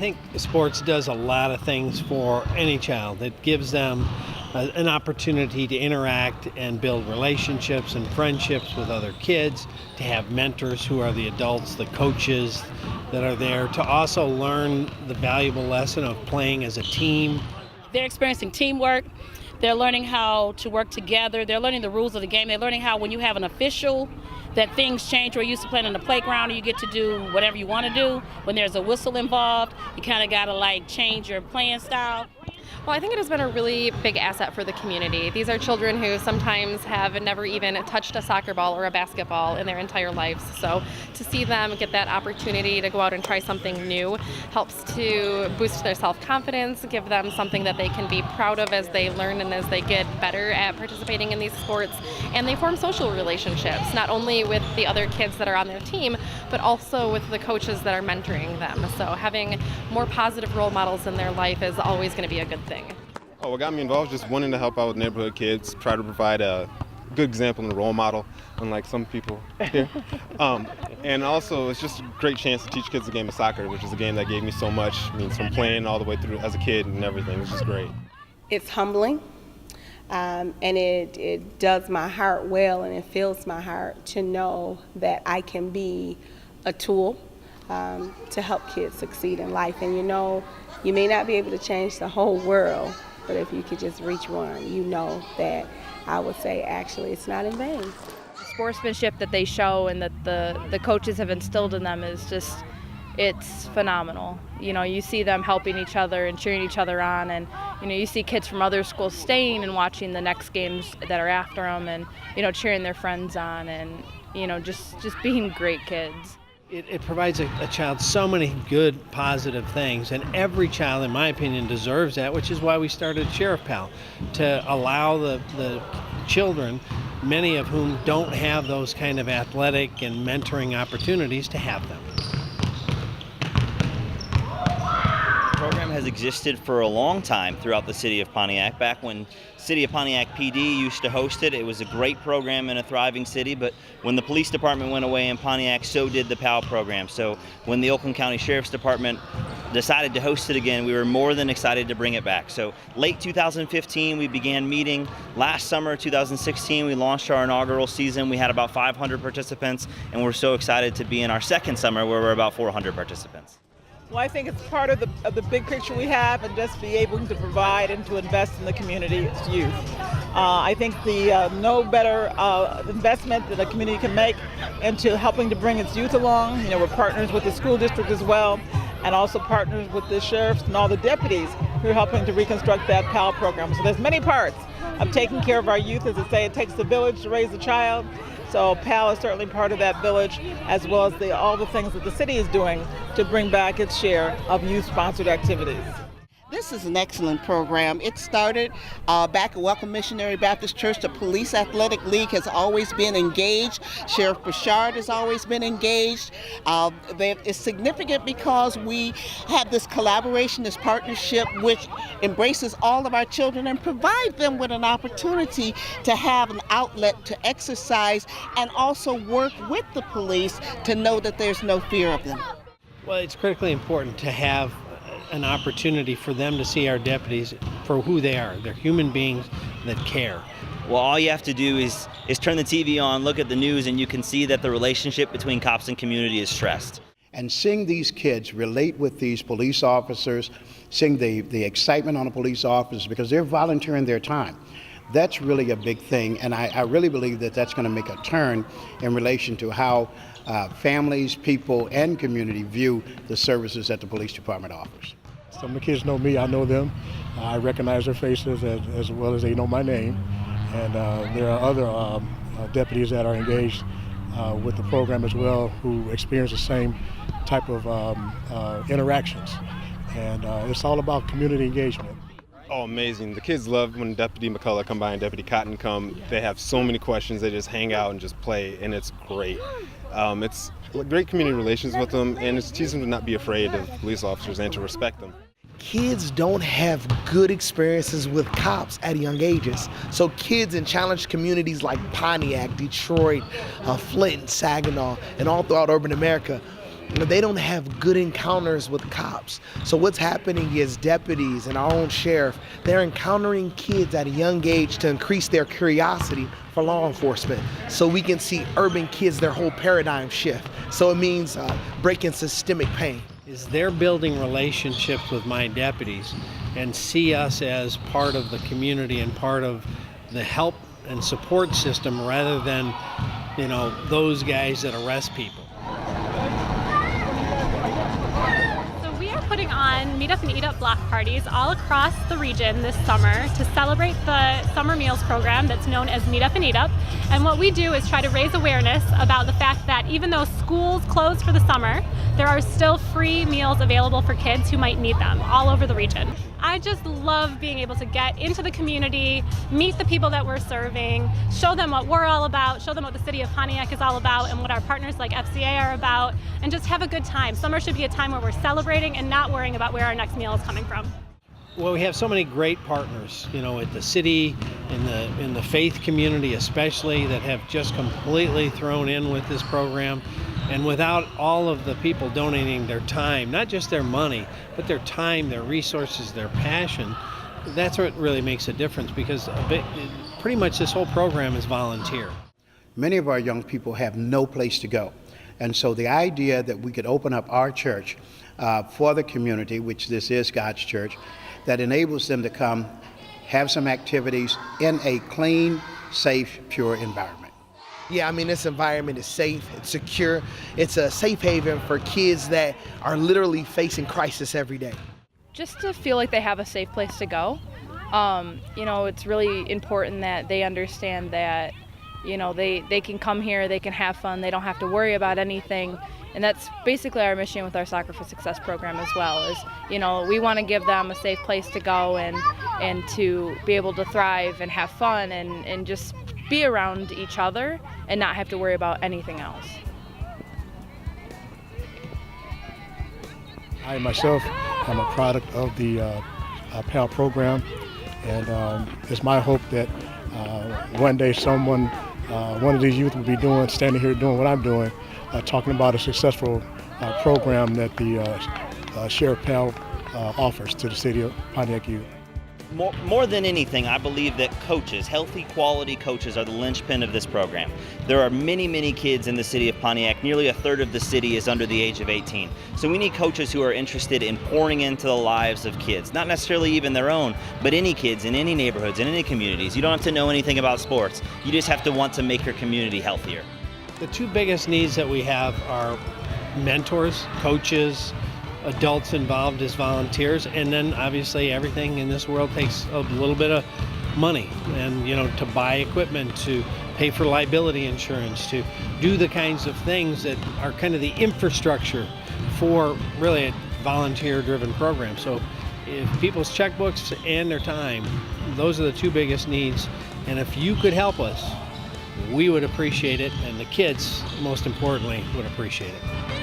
think sports does a lot of things for any child. It gives them an opportunity to interact and build relationships and friendships with other kids, to have mentors who are the adults, the coaches that are there, to also learn the valuable lesson of playing as a team. They're experiencing teamwork. They're learning how to work together. They're learning the rules of the game. They're learning how when you have an official, that things change. We're used to playing on the playground and you get to do whatever you want to do. When there's a whistle involved, you kind of got to change your playing style. Well, I think it has been a really big asset for the community. These are children who sometimes have never even touched a soccer ball or a basketball in their entire lives. So to see them get that opportunity to go out and try something new helps to boost their self-confidence, give them something that they can be proud of as they learn and as they get better at participating in these sports. And they form social relationships, not only with the other kids that are on their team, but also with the coaches that are mentoring them. So having more positive role models in their life is always going to be a good thing. Oh, what got me involved is just wanting to help out with neighborhood kids, try to provide a good example and a role model, unlike some people here. And also, it's just a great chance to teach kids the game of soccer, which is a game that gave me so much. I mean, from playing all the way through as a kid and everything. It's just great. It's humbling, and it does my heart well, and it fills my heart to know that I can be a tool to help kids succeed in life. And you may not be able to change the whole world, but if you could just reach one, that I would say actually it's not in vain. The sportsmanship that they show and that the coaches have instilled in them is just, it's phenomenal. You see them helping each other and cheering each other on, and you see kids from other schools staying and watching the next games that are after them, and cheering their friends on, and just being great kids. It provides a child so many good, positive things, and every child, in my opinion, deserves that, which is why we started Sheriff Pal, to allow the children, many of whom don't have those kind of athletic and mentoring opportunities, to have them. The program has existed for a long time throughout the city of Pontiac. Back when City of Pontiac PD used to host it, it was a great program in a thriving city, but when the police department went away in Pontiac, so did the PAL program. So when the Oakland County Sheriff's Department decided to host it again, we were more than excited to bring it back. So late 2015, we began meeting. Last summer, 2016, we launched our inaugural season. We had about 500 participants, and we're so excited to be in our second summer where we're about 400 participants. Well, I think it's part of the big picture we have, and just be able to provide and to invest in the community's youth. I think the no better investment that a community can make into helping to bring its youth along. We're partners with the school district as well, and also partners with the sheriffs and all the deputies who are helping to reconstruct that PAL program. So there's many parts of taking care of our youth. As I say, it takes a village to raise a child. So PAL is certainly part of that village, as well as all the things that the city is doing to bring back its share of youth-sponsored activities. This is an excellent program. It started back at Welcome Missionary Baptist Church. The Police Athletic League has always been engaged. Sheriff Bouchard has always been engaged. It's significant because we have this collaboration, this partnership, which embraces all of our children and provides them with an opportunity to have an outlet to exercise and also work with the police to know that there's no fear of them. Well, it's critically important to have an opportunity for them to see our deputies for who they are. They're human beings that care. Well, all you have to do is turn the TV on, look at the news, and you can see that the relationship between cops and community is stressed. And seeing these kids relate with these police officers, seeing the excitement on the police officers, because they're volunteering their time. That's really a big thing, and I really believe that that's going to make a turn in relation to how families, people, and community view the services that the police department offers. Some of the kids know me, I know them. I recognize their faces as well as they know my name. And there are other deputies that are engaged with the program as well who experience the same type of interactions. And it's all about community engagement. Oh, amazing. The kids love when Deputy McCullough come by and Deputy Cotton come. They have so many questions. They just hang out and just play, and it's great. It's great community relations with them, and it's teaching them to not be afraid of police officers and to respect them. Kids don't have good experiences with cops at young ages. So kids in challenged communities like Pontiac, Detroit, Flint, Saginaw, and all throughout urban America they don't have good encounters with cops. So what's happening is deputies and our own sheriff, they're encountering kids at a young age to increase their curiosity for law enforcement. So we can see urban kids, their whole paradigm shift. So it means breaking systemic pain. Is they're building relationships with my deputies and see us as part of the community and part of the help and support system rather than, those guys that arrest people. Putting on Meet Up and Eat Up block parties all across the region this summer to celebrate the summer meals program that's known as Meet Up and Eat Up. And what we do is try to raise awareness about the fact that even though schools close for the summer, there are still free meals available for kids who might need them all over the region. I just love being able to get into the community, meet the people that we're serving, show them what we're all about, show them what the city of Pontiac is all about and what our partners like FCA are about, and just have a good time. Summer should be a time where we're celebrating and not worrying about where our next meal is coming from. Well, we have so many great partners, at the city, in the faith community especially, that have just completely thrown in with this program. And without all of the people donating their time, not just their money, but their time, their resources, their passion, that's what really makes a difference, because pretty much this whole program is volunteer. Many of our young people have no place to go. And so the idea that we could open up our church for the community, which this is God's church, that enables them to come, have some activities in a clean, safe, pure environment. Yeah, this environment is safe, it's secure, it's a safe haven for kids that are literally facing crisis every day. Just to feel like they have a safe place to go. It's really important that they understand that, they can come here, they can have fun, they don't have to worry about anything. And that's basically our mission with our Soccer for Success program as well, is, we want to give them a safe place to go and to be able to thrive and have fun and just be around each other and not have to worry about anything else. I myself am a product of the PAL program, and it's my hope that one day someone, one of these youth will be standing here doing what I'm doing, talking about a successful program that the Sheriff PAL offers to the city of Pontiac youth. More than anything, I believe that coaches, healthy, quality coaches, are the linchpin of this program. There are many, many kids in the city of Pontiac. Nearly a third of the city is under the age of 18. So we need coaches who are interested in pouring into the lives of kids, not necessarily even their own, but any kids in any neighborhoods, in any communities. You don't have to know anything about sports. You just have to want to make your community healthier. The two biggest needs that we have are mentors, coaches, adults involved as volunteers, and then obviously everything in this world takes a little bit of money, and to buy equipment, to pay for liability insurance, to do the kinds of things that are kind of the infrastructure for really a volunteer-driven program. So if people's checkbooks and their time, those are the two biggest needs, and if you could help us, we would appreciate it, and the kids, most importantly, would appreciate it.